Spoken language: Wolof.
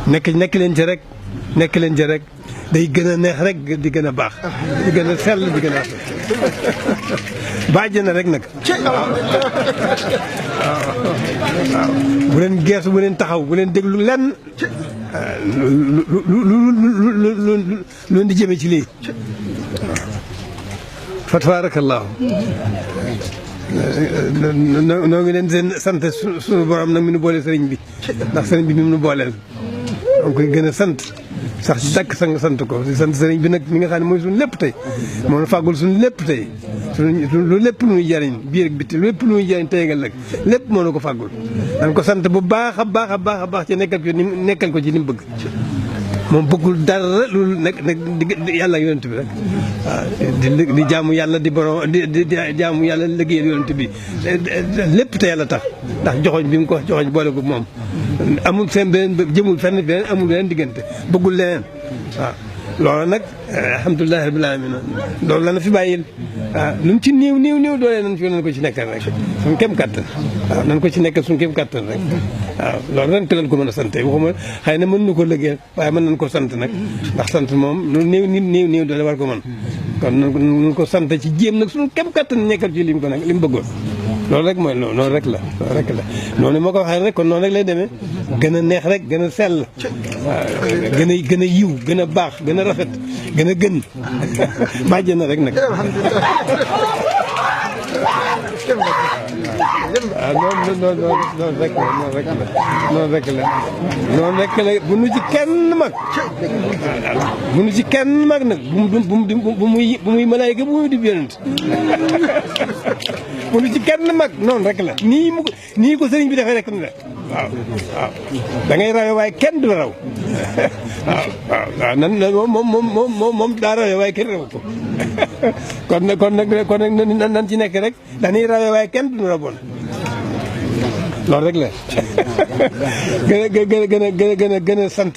nekk leen ci rek nekk leen ci rek day gën a neex rek di gën a baax di gën a sell di gën a bàjj na rek nag waaw bu leen geesu bu leen taxaw bu leen déglu lenn lu di jëme ci lii fa tabaarakallaahu noo ngi leen seen sant suñu borom nag mi nu boole sëriñ bi ndax sëriñ bi mi nu booleel donc koy gën a sant sax ci dàkk sa nga sant ko di sant sëriñ bi nag mi nga xam ne mooy suñu lépp tey moo na fàggul suñu lépp tey lu lépp lu muy jariñ biir ak bitti lépp lu muy jariñ tey ëllëg lépp moo na ko fàggul dañ ko sant bu baax a baax a baax a baax ci nekkal ko ci ni mu bëgg moom bëggul dara loolu nag yàlla yonent bi rek waaw di jaamu yàlla di borom di jaamu yàlla liggéeyal yonent bi lépp te yàlla tax ndax joxoñ bi mu ko joxoñ boole ko moom amul seen beneen jëmul fenn beneen amul beneen diggante bëggul leneen waaw loolu nag alhamdulilah rabbil alamin loolu la na fi bàyyil waaw lu mu ci néew doole nan ko ci nekkal rek suñu kem kattan waaw nan ko ci nekkal suñu kem kattan rek waaw loolu ren te lañ ko mën a sant waxuma xëy na mën na ko liggéeyal waaye mën nañ ko sant nag ndax sant moom lu néew doole war ko mën kon nañ ko sant ci jéem nag suñu kem kattan nekkal ci lim ko nag li mu bëggoon loolu rek mooy loolu rek la noonu ma ko waxee rek kon noonu rek lay demee gën a neex rek gën a sell waaw gën a yiw gën a baax gën a rafet gën a gën bàjj na rek nag waaw noonu rek la bu nu ci kenn mag bu nu ci kenn mag nag bu muy malaayika bu muy di yonent bu nu ci kenn mag noonu rek la nii ko sëriñ bi defee rek la waaw da ngay rawe waaye kenn du la raw waaw nan moom daa rawe waaye kenn raw ko kon nag nan ci nekk rek dañuy rawe waaye kenn du la bon loolu rek la gën a sant